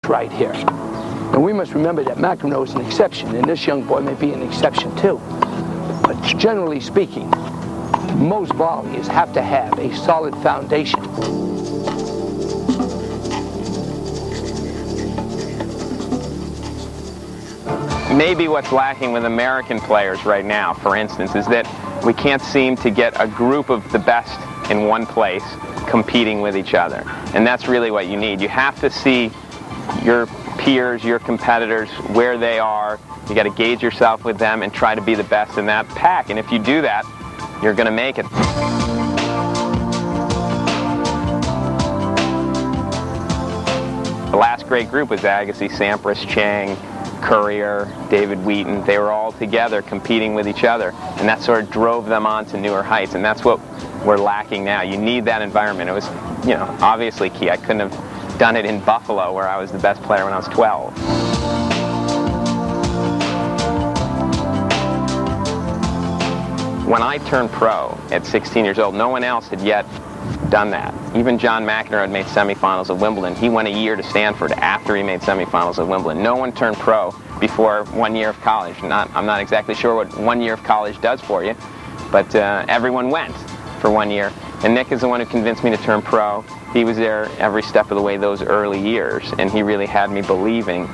just right here. And we must remember that McEnroe is an exception, and this young boy may be an exception too. But generally speaking, most volleyers have to have a solid foundation. Maybe what's lacking with American players right now, for instance, is that we can't seem to get a group of the best in one place competing with each other. And that's really what you need. You have to see your peers, your competitors, where they are. You got to gauge yourself with them and try to be the best in that pack. And if you do that, you're going to make it. The last great group was Agassi, Sampras, Chang, Courier, David Wheaton. They were all together competing with each other, and that sort of drove them on to newer heights, and that's what we're lacking now. You need that environment. It was, you know, obviously key. I couldn't have done it in Buffalo, where I was the best player when I was 12. When I turned pro at 16 years old, no one else had yet done that. Even John McEnroe had made semifinals at Wimbledon. He went a year to Stanford after he made semifinals at Wimbledon. No one turned pro before 1 year of college. I'm not exactly sure what 1 year of college does for you, but everyone went for 1 year. And Nick is the one who convinced me to turn pro. He was there every step of the way those early years, and he really had me believing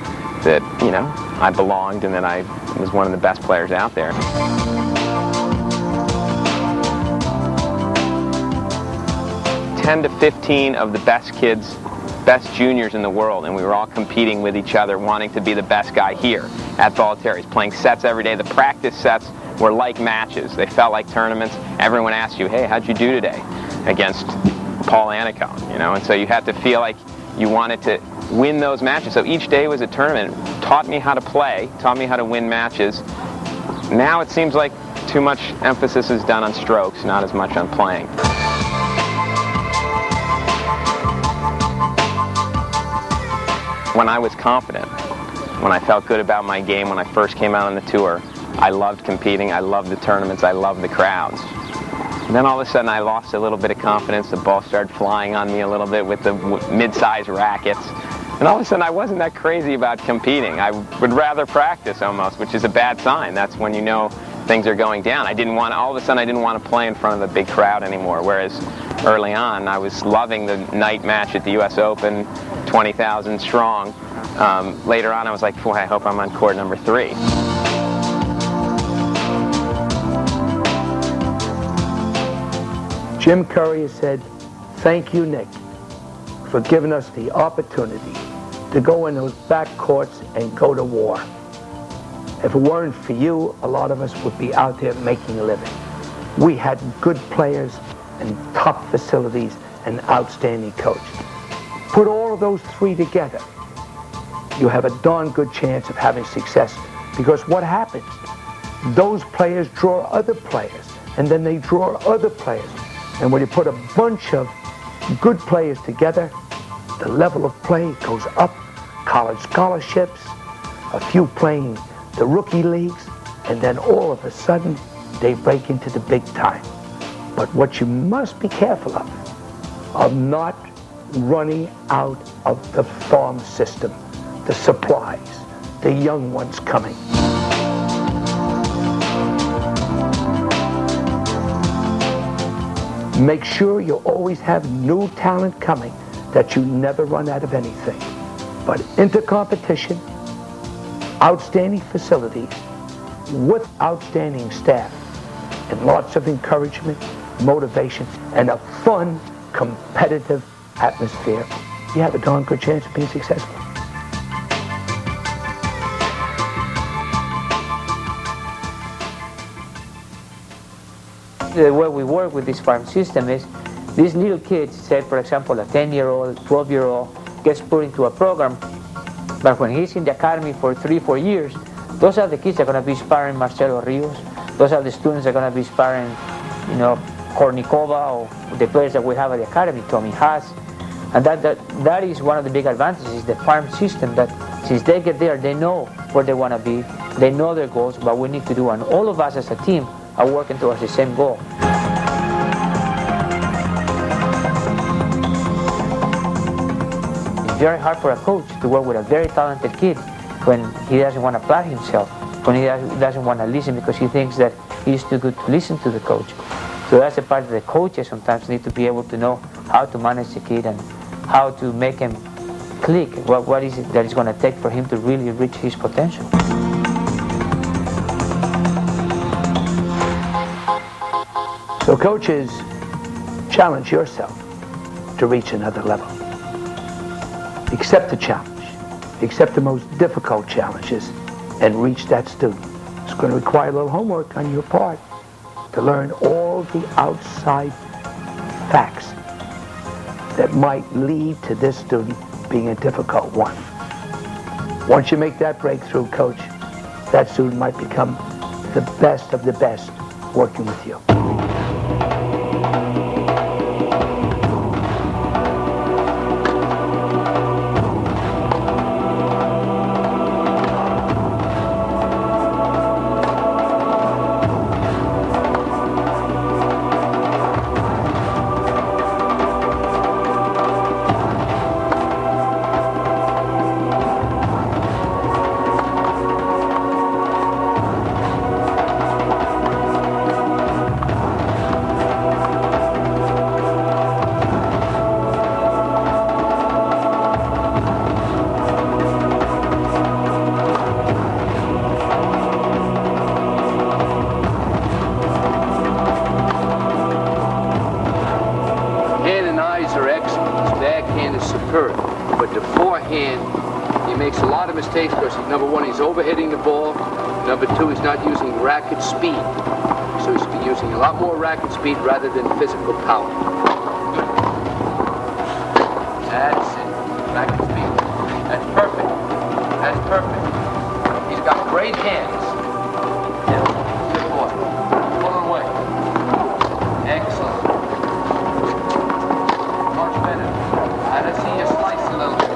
that, you know, I belonged and that I was one of the best players out there. 10 to 15 of the best kids, best juniors in the world, and we were all competing with each other, wanting to be the best guy here at Bollettieri, playing sets every day. The practice sets were like matches. They felt like tournaments. Everyone asked you, hey, how'd you do today against Paul Annacone, you know? And so you had to feel like you wanted to win those matches. So each day was a tournament. Taught me how to play, taught me how to win matches. Now it seems like too much emphasis is done on strokes, not as much on playing. When I was confident, when I felt good about my game, when I first came out on the tour, I loved competing, I loved the tournaments, I loved the crowds. And then all of a sudden I lost a little bit of confidence, the ball started flying on me a little bit with the mid-size rackets. And all of a sudden I wasn't that crazy about competing. I would rather practice almost, which is a bad sign. That's when you know things are going down. All of a sudden I didn't want to play in front of a big crowd anymore, whereas early on I was loving the night match at the US Open, 20,000 strong. Later on I was like, boy, I hope I'm on court number 3. Jim Courier said, thank you, Nick, for giving us the opportunity to go in those back courts and go to war. If it weren't for you, a lot of us would be out there making a living. We had good players and top facilities and outstanding coaches. Put all of those three together, you have a darn good chance of having success, because what happens? Those players draw other players, and then they draw other players. And when you put a bunch of good players together, the level of play goes up, college scholarships, a few playing the rookie leagues, and then all of a sudden they break into the big time. But what you must be careful of not running out of the farm system, the supplies, the young ones coming. Make sure you always have new talent coming, that you never run out of anything. But into competition, outstanding facilities, with outstanding staff, and lots of encouragement, motivation, and a fun, competitive atmosphere, you have a darn good chance of being successful. The way we work with this farm system is these little kids, say for example a 10-year-old, 12-year-old gets put into a program, but when he's in the academy for 3-4 years, those are the kids that are going to be sparring Marcelo Rios, those are the students that are going to be sparring, you know, Kornikova, or the players that we have at the academy, Tommy Haas. And that is one of the big advantages, the farm system, that since they get there, they know where they want to be, they know their goals, what we need to do, and all of us as a team are working towards the same goal. It's very hard for a coach to work with a very talented kid when he doesn't want to apply himself, when he doesn't want to listen because he thinks that he's too good to listen to the coach. So that's the part that the coaches sometimes need to be able to know how to manage the kid and how to make him click. What is it that it's going to take for him to really reach his potential? So coaches, challenge yourself to reach another level. Accept the challenge. Accept the most difficult challenges and reach that student. It's going to require a little homework on your part to learn all the outside facts that might lead to this student being a difficult one. Once you make that breakthrough, coach, that student might become the best of the best working with you. But the forehand, he makes a lot of mistakes because, number one, he's overhitting the ball. Number two, he's not using racket speed. So he's using a lot more racket speed rather than physical power. That's it. Racket speed. That's perfect. That's perfect. He's got great hands. Yeah. Good boy. Pull it away. Excellent. Much better. Let's see you slice a little bit.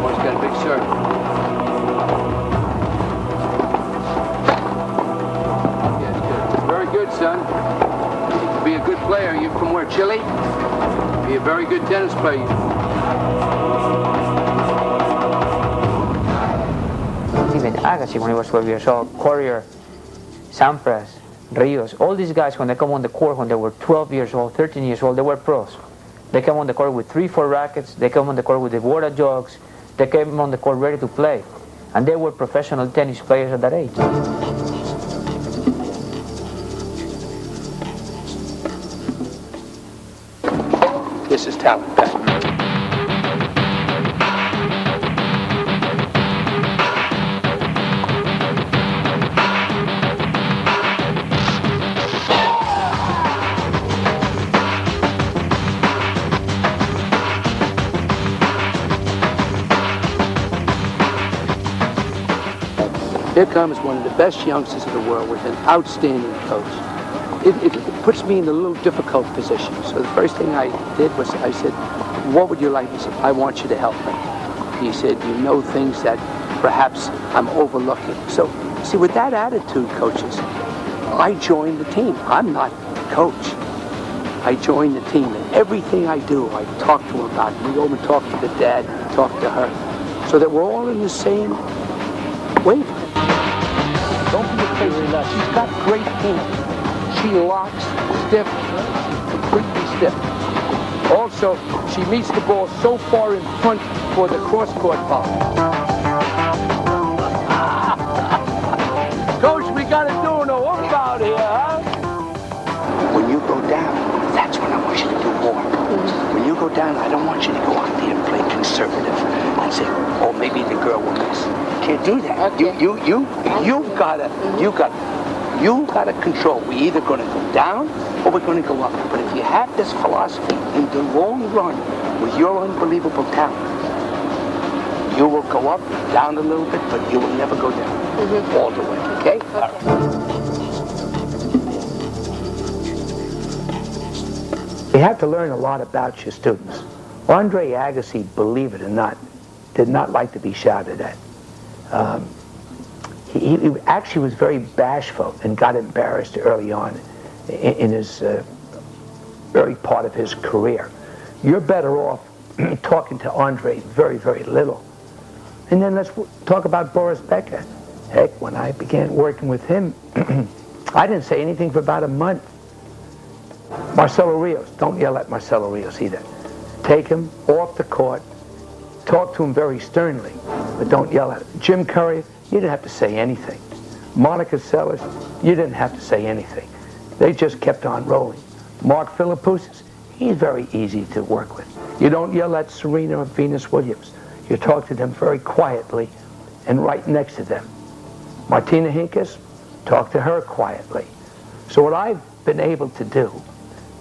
Boy's got a big serve. Yes, good. Very good, son. You can be a good player. You from where, Chile? Be a very good tennis player. Even Agassi, when he was 12 years old, Courier, Sampras, Rios, all these guys, when they come on the court when they were 12 years old, 13 years old, they were pros. They came on the court with 3-4 rackets, they came on the court with the water jugs, they came on the court ready to play. And they were professional tennis players at that age. This is talent, Pat. Here comes one of the best youngsters in the world with an outstanding coach. It puts me in a little difficult position. So the first thing I did was I said, what would you like? He said, I want you to help me. He said, you know things that perhaps I'm overlooking. So, see, with that attitude, coaches, I joined the team. I'm not coach. I joined the team, and everything I do, I talk to him about. We go and talk to the dad, talk to her, so that we're all in the same wavelength. Don't be afraid. She's got great hands. She locks stiff, completely stiff. Also, she meets the ball so far in front for the cross-court ball. Coach, we got to do no up out here, huh? When you go down, that's when I want you to do more. When you go down, I don't want you to go out there and play conservative and say, oh, maybe the girl will miss. Can't do that. Okay. You've got to control. We're either going to go down or we're going to go up. But if you have this philosophy in the long run with your unbelievable talent, you will go up, down a little bit, but you will never go down all the way. Okay? All right. You have to learn a lot about your students. Andre Agassi, believe it or not, did not like to be shouted at. he actually was very bashful and got embarrassed early on in his early part of his career. You're better off talking to Andre very, very little. And then let's talk about Boris Becker. Heck, when I began working with him, I didn't say anything for about a month. Marcelo Rios, don't yell at Marcelo Rios either. Take him off the court, talk to him very sternly, but don't yell at him. Jim Courier, you didn't have to say anything. Monica Seles, you didn't have to say anything. They just kept on rolling. Mark Philippoussis, he's very easy to work with. You don't yell at Serena or Venus Williams. You talk to them very quietly and right next to them. Martina Hingis, talk to her quietly. So what I've been able to do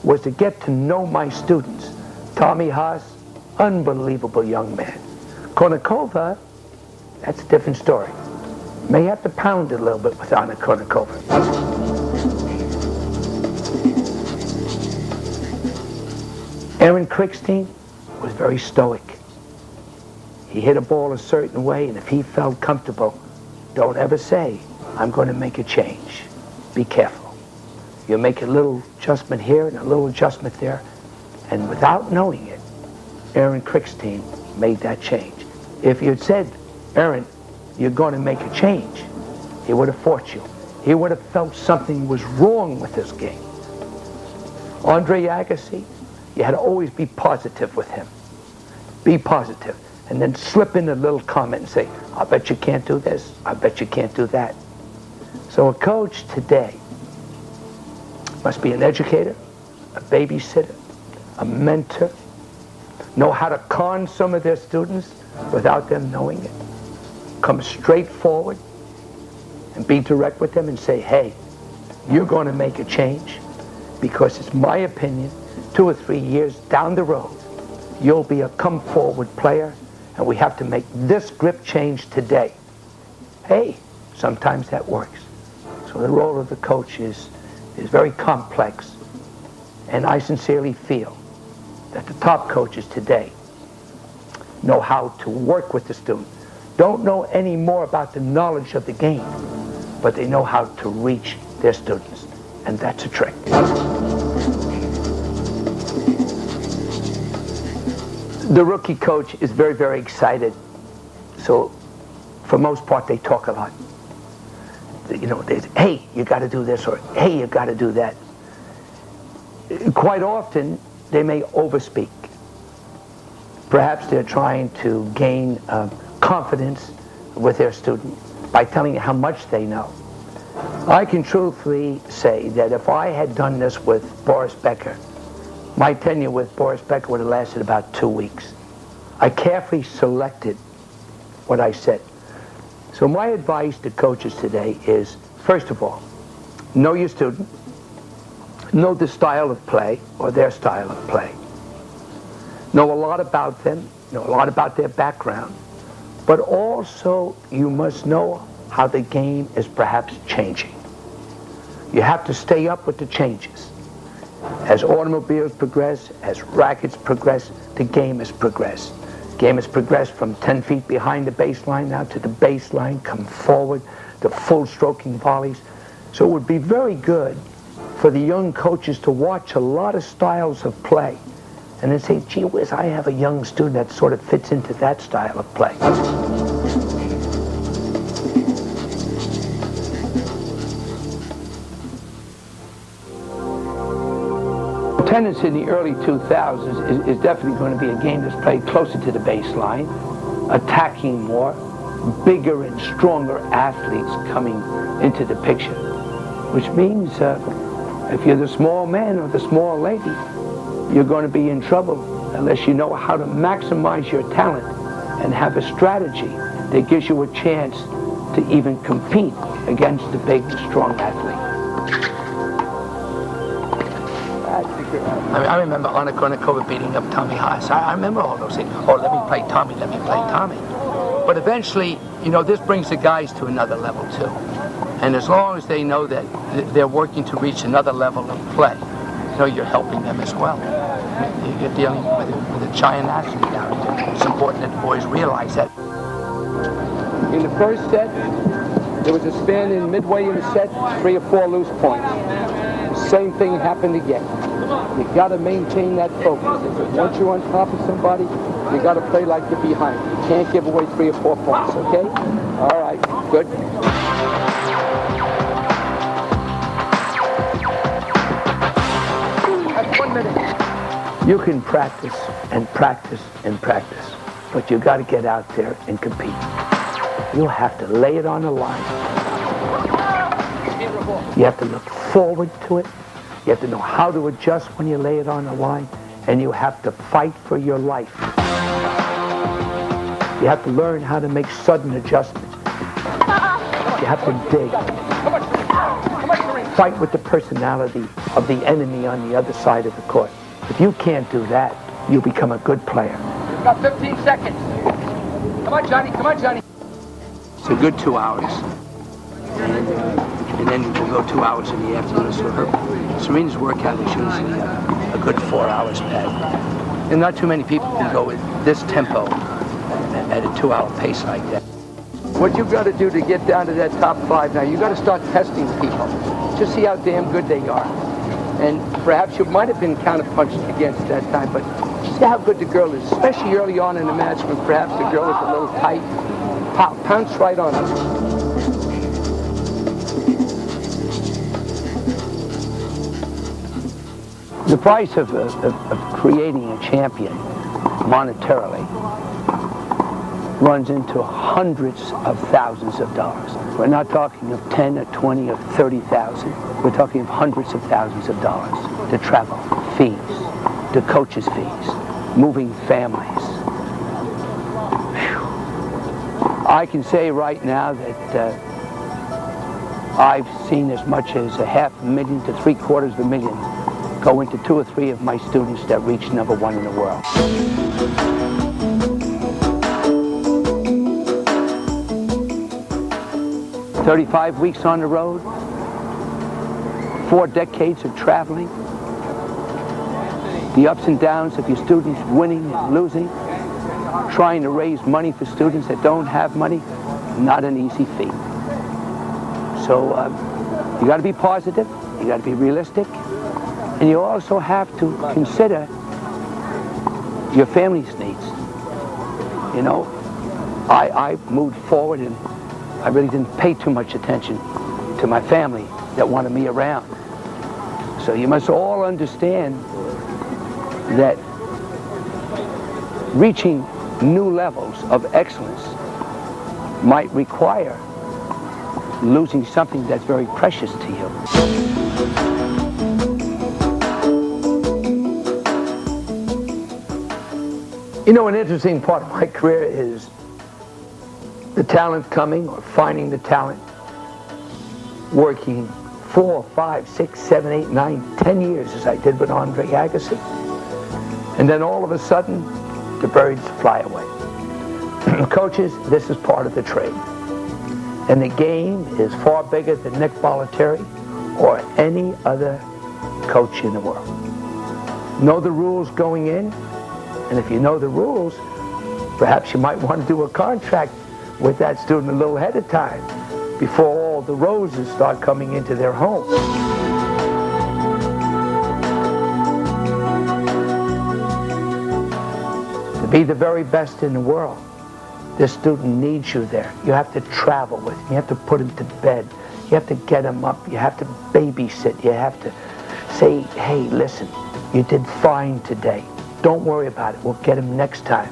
was to get to know my students. Tommy Haas, unbelievable young man. Konnikova, that's a different story. May have to pound it a little bit with Anna Konnikova. Aaron Krickstein was very stoic. He hit a ball a certain way, and if he felt comfortable, don't ever say, I'm going to make a change. Be careful. You make a little adjustment here and a little adjustment there, and without knowing it, Aaron Krickstein made that change. If you had said, Aaron, you're going to make a change, he would have fought you. He would have felt something was wrong with his game. Andre Agassi, you had to always be positive with him. Be positive. And then slip in a little comment and say, I bet you can't do this. I bet you can't do that. So a coach today must be an educator, a babysitter, a mentor, know how to con some of their students without them knowing it. Come straight forward and be direct with them and say, hey, you're going to make a change because it's my opinion, 2 or 3 years down the road, you'll be a come-forward player, and we have to make this grip change today. Hey, sometimes that works. So the role of the coach is very complex, and I sincerely feel that the top coaches today know how to work with the student. Don't know any more about the knowledge of the game, but they know how to reach their students, and that's a trick. The rookie coach is very, very excited. So, for most part, they talk a lot. You know, they say, hey, you got to do this, or hey, you got to do that. Quite often, they may overspeak. Perhaps they're trying to gain confidence with their student by telling you how much they know. I can truthfully say that if I had done this with Boris Becker, my tenure with Boris Becker would have lasted about 2 weeks. I carefully selected what I said. So my advice to coaches today is, first of all, know your student, know the style of play, or their style of play. Know a lot about them, know a lot about their background, but also you must know how the game is perhaps changing. You have to stay up with the changes. As automobiles progress, as rackets progress, the game has progressed. The game has progressed from 10 feet behind the baseline now to the baseline, come forward, to full stroking volleys. So it would be very good for the young coaches to watch a lot of styles of play and then say, gee whiz, I have a young student that sort of fits into that style of play. Tennis in the early 2000s is definitely going to be a game that's played closer to the baseline, attacking more, bigger and stronger athletes coming into the picture, which means if you're the small man or the small lady, you're going to be in trouble unless you know how to maximize your talent and have a strategy that gives you a chance to even compete against the big, strong athlete. I remember Anna Kournikova beating up Tommy Haas. I remember all those things. Oh, let me play Tommy, let me play Tommy. But eventually, you know, this brings the guys to another level too. And as long as they know that they're working to reach another level of play, you know, you're helping them as well. You're dealing with a giant athlete now. It's important that the boys realize that. In the first set, There was a span in midway in the set, 3 or 4 loose points. Same thing happened again. You got to maintain that focus. Once you're on top of somebody, you got to play like you're behind. You can't give away 3 or 4 points, okay? All right, good. That's 1 minute. You can practice and practice and practice, but you got to get out there and compete. You'll have to lay it on the line. You have to look forward to it. You have to know how to adjust when you lay it on the line, and you have to fight for your life. You have to learn how to make sudden adjustments. You have to dig. Fight with the personality of the enemy on the other side of the court. If you can't do that, you become a good player. You've got 15 seconds. Come on, Johnny. Come on, Johnny. It's a good 2 hours. And then we'll go 2 hours in the afternoon. So Serena's workout is usually a good 4 hours, Pat. And not too many people can go with this tempo at a 2-hour pace like that. What you've got to do to get down to that top 5 now, you've got to start testing people. Just see how damn good they are. And perhaps you might have been counterpunched against that time, but see how good the girl is, especially early on in the match when perhaps the girl is a little tight. Pounce right on her. The price of creating a champion monetarily runs into hundreds of thousands of dollars. We're not talking of 10 or 20 or 30,000. We're talking of hundreds of thousands of dollars to travel, fees, to coaches' fees, moving families. Whew. I can say right now that I've seen as much as $500,000 to $750,000 go into 2 or 3 of my students that reach #1 in the world. 35 weeks on the road, 4 decades of traveling, the ups and downs of your students winning and losing, trying to raise money for students that don't have money, not an easy feat. So you got to be positive, you got to be realistic, and you also have to consider your family's needs. You know, I moved forward and I really didn't pay too much attention to my family that wanted me around. So you must all understand that reaching new levels of excellence might require losing something that's very precious to you. You know, an interesting part of my career is the talent coming or finding the talent, working 4, 5, 6, 7, 8, 9, 10 years as I did with Andre Agassi. And then all of a sudden, the birds fly away. Coaches, this is part of the trade. And the game is far bigger than Nick Bollettieri or any other coach in the world. Know the rules going in, and if you know the rules, perhaps you might want to do a contract with that student a little ahead of time before all the roses start coming into their home. To be the very best in the world, this student needs you there. You have to travel with him. You have to put him to bed. You have to get him up. You have to babysit. You have to say, hey, listen, you did fine today. Don't worry about it. We'll get him next time.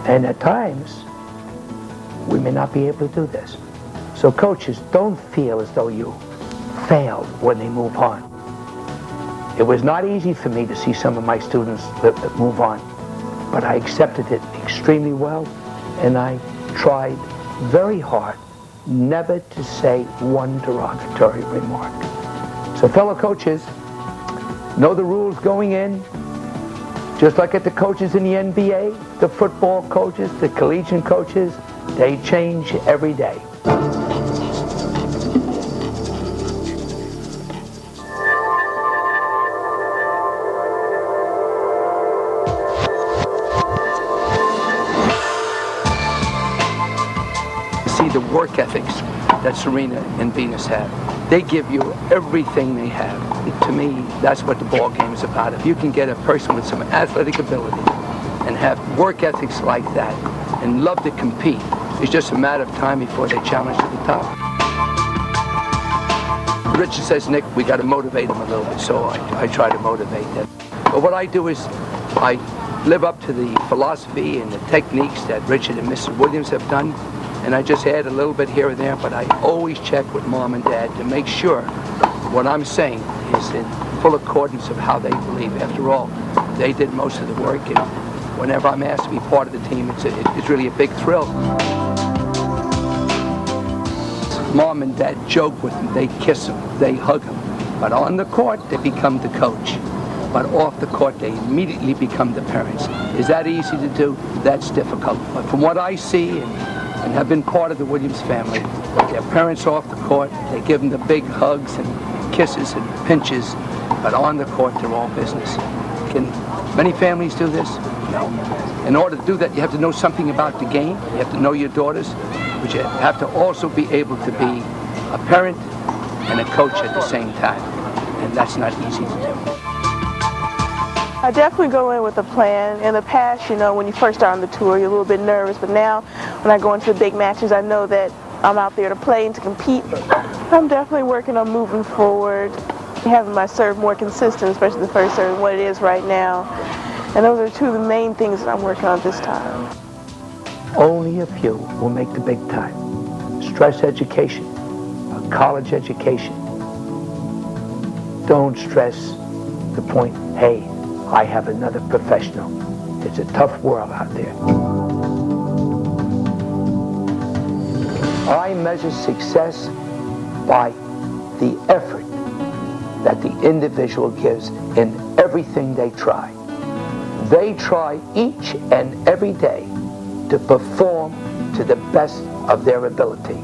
And at times, we may not be able to do this. So coaches, don't feel as though you failed when they move on. It was not easy for me to see some of my students that move on, but I accepted it extremely well, and I tried very hard never to say one derogatory remark. So fellow coaches, know the rules going in, just like at the coaches in the NBA, the football coaches, the collegiate coaches, they change every day. the work ethics that Serena and Venus have. They give you everything they have. To me, that's what the ball game is about. If you can get a person with some athletic ability and have work ethics like that and love to compete, it's just a matter of time before they challenge to the top. Richard says, Nick, we got to motivate them a little bit, so I try to motivate them. But what I do is I live up to the philosophy and the techniques that Richard and Mrs. Williams have done, and I just add a little bit here and there, but I always check with Mom and Dad to make sure what I'm saying is in full accordance of how they believe. After all, they did most of the work, and whenever I'm asked to be part of the team, it's really a big thrill. Mom and Dad joke with them, they kiss them, they hug them, but on the court, they become the coach. But off the court, they immediately become the parents. Is that easy to do? That's difficult. But from what I see and have been part of the Williams family, their parents off the court, they give them the big hugs and kisses and pinches, but on the court, they're all business. Can many families do this? No. In order to do that, you have to know something about the game. You have to know your daughters, but you have to also be able to be a parent and a coach at the same time. And that's not easy to do. I definitely go in with a plan. In the past, you know, when you first start on the tour, you're a little bit nervous, but now when I go into the big matches, I know that I'm out there to play and to compete. I'm definitely working on moving forward, having my serve more consistent, especially the first serve, what it is right now. And those are two of the main things that I'm working on this time. Only a few will make the big time. Stress education, a college education. Don't stress the point, hey, I have another professional. It's a tough world out there. I measure success by the effort that the individual gives in everything they try. They try each and every day to perform to the best of their ability.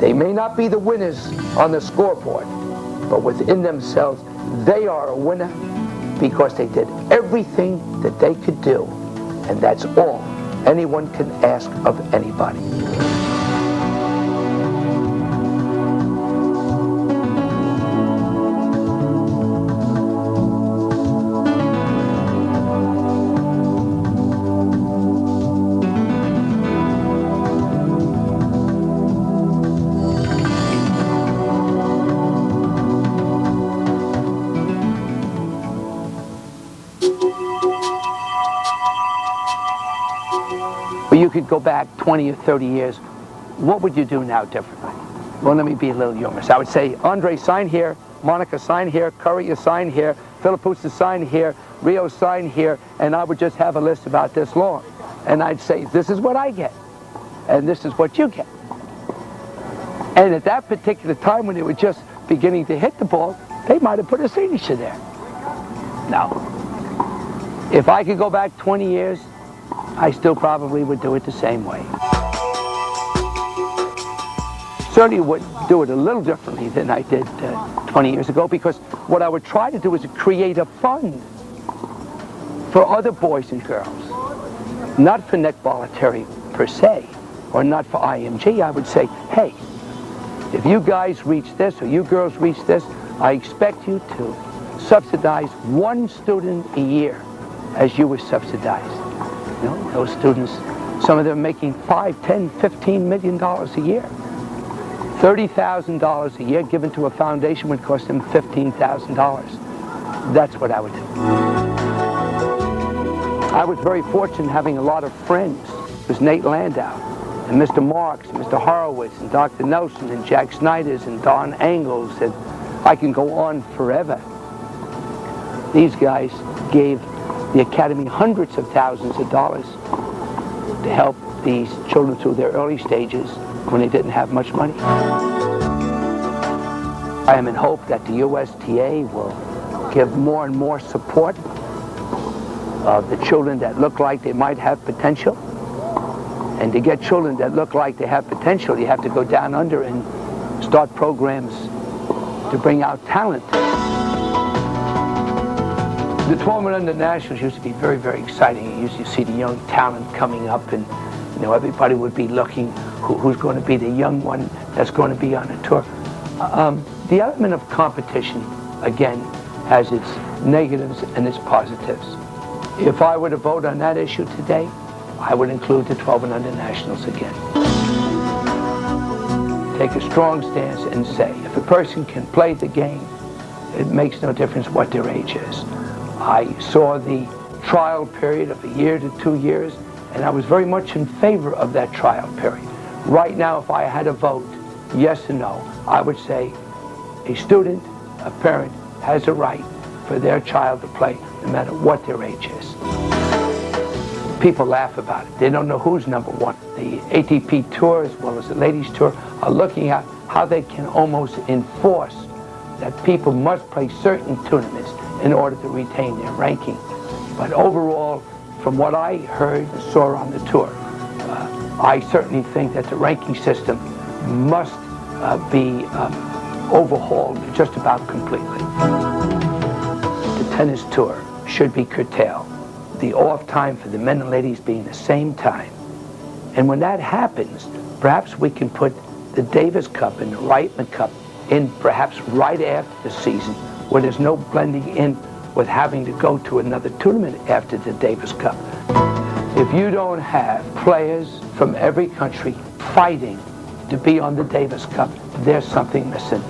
They may not be the winners on the scoreboard, but within themselves, they are a winner because they did everything that they could do, and that's all anyone can ask of anybody. You could go back 20 or 30 years, what would you do now differently? Well, let me be a little humorous. I would say, Andre, sign here, Monica, sign here, Curry, sign here, Philippoussis, sign here, Rio, sign here, and I would just have a list about this long. And I'd say, this is what I get, and this is what you get. And at that particular time when they were just beginning to hit the ball, they might have put a signature there. Now, if I could go back 20 years, I still probably would do it the same way. Certainly would do it a little differently than I did 20 years ago, because what I would try to do is to create a fund for other boys and girls. Not for Nick Bollettieri per se, or not for IMG. I would say, hey, if you guys reach this or you girls reach this, I expect you to subsidize one student a year as you were subsidized. You know, those students, some of them making $5, $10, $15 million a year. $30,000 a year given to a foundation would cost them $15,000. That's what I would do. I was very fortunate having a lot of friends. It was Nate Landau, and Mr. Marks, and Mr. Horowitz, and Dr. Nelson, and Jack Snyders, and Don Angles, and I can go on forever. These guys gave the Academy hundreds of thousands of dollars to help these children through their early stages when they didn't have much money. I am in hope that the USTA will give more and more support of the children that look like they might have potential. And to get children that look like they have potential, you have to go down under and start programs to bring out talent. The tournament under nationals used to be very, very exciting. You used to see the young talent coming up, and you know, everybody would be looking, who's going to be the young one that's going to be on a tour. The element of competition, again, has its negatives and its positives. If I were to vote on that issue today, I would include the 12 and under nationals again. Take a strong stance and say, if a person can play the game, it makes no difference what their age is. I saw the trial period of a year to 2 years, and I was very much in favor of that trial period. Right now, if I had a vote, yes or no, I would say a student, a parent, has a right for their child to play no matter what their age is. People laugh about it. They don't know who's number one. The ATP Tour as well as the Ladies Tour are looking at how they can almost enforce that people must play certain tournaments in order to retain their ranking. But overall, from what I heard and saw on the tour, I certainly think that the ranking system must be overhauled just about completely. The tennis tour should be curtailed. The off time for the men and ladies being the same time. And when that happens, perhaps we can put the Davis Cup and the Reitman Cup in perhaps right after the season, where there's no blending in with having to go to another tournament after the Davis Cup. If you don't have players from every country fighting to be on the Davis Cup, there's something missing.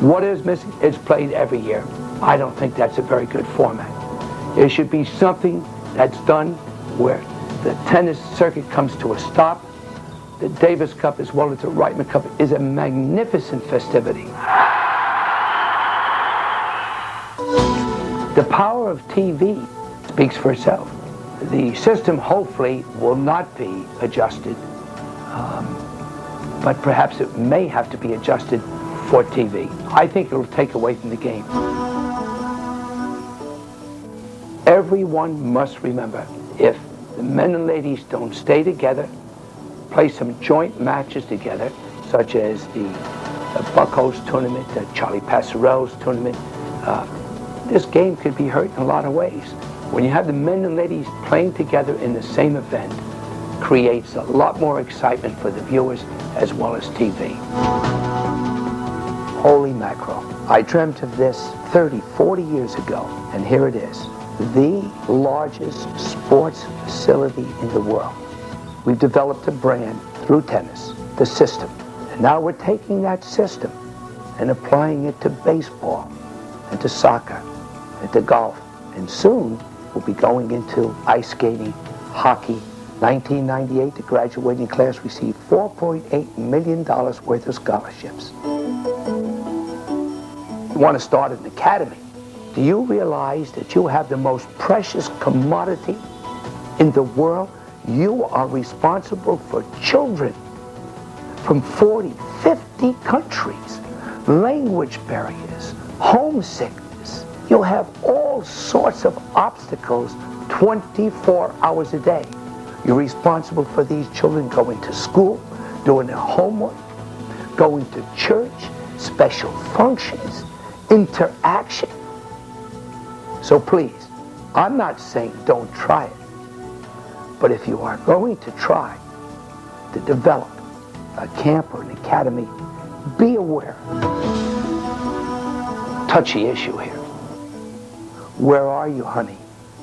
What is missing? It's played every year. I don't think that's a very good format. It should be something that's done where the tennis circuit comes to a stop. The Davis Cup as well as the Reitman Cup is a magnificent festivity. The power of TV speaks for itself. The system hopefully will not be adjusted, but perhaps it may have to be adjusted for TV. I think it'll take away from the game. Everyone must remember, if the men and ladies don't stay together, play some joint matches together, such as the Buckhouse tournament, the Charlie Passerelle's tournament, this game could be hurt in a lot of ways. When you have the men and ladies playing together in the same event, creates a lot more excitement for the viewers as well as TV. Holy mackerel. I dreamt of this 30, 40 years ago, and here it is. The largest sports facility in the world. We've developed a brand through tennis, the system. And now we're taking that system and applying it to baseball and to soccer and to golf. And soon we'll be going into ice skating, hockey. 1998, the graduating class received $4.8 million worth of scholarships. You want to start an academy. Do you realize that you have the most precious commodity in the world? You are responsible for children from 40, 50 countries, language barriers, homesickness. You have all sorts of obstacles 24 hours a day. You're responsible for these children going to school, doing their homework, going to church, special functions, interaction. So please, I'm not saying don't try it, but if you are going to try to develop a camp or an academy, be aware. Touchy issue here. Where are you, honey?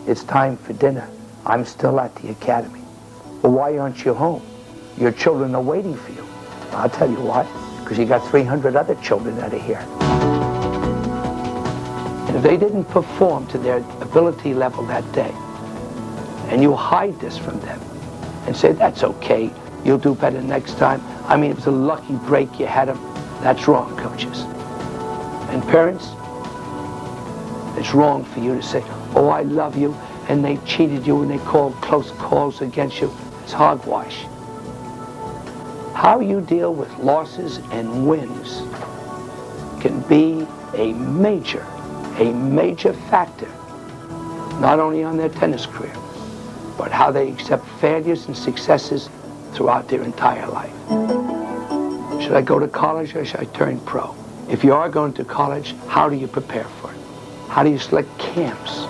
It's time for dinner. I'm still at the academy. Well, why aren't you home? Your children are waiting for you. I'll tell you why. Because you got 300 other children that are here. And if they didn't perform to their ability level that day, and you hide this from them, and say, that's okay, you'll do better next time. I mean, it was a lucky break you had them. That's wrong, coaches. And parents, it's wrong for you to say, oh, I love you, and they cheated you, and they called close calls against you. It's hogwash. How you deal with losses and wins can be a major factor, not only on their tennis career, but how they accept failures and successes throughout their entire life. Should I go to college or should I turn pro? If you are going to college, how do you prepare for it? How do you select camps?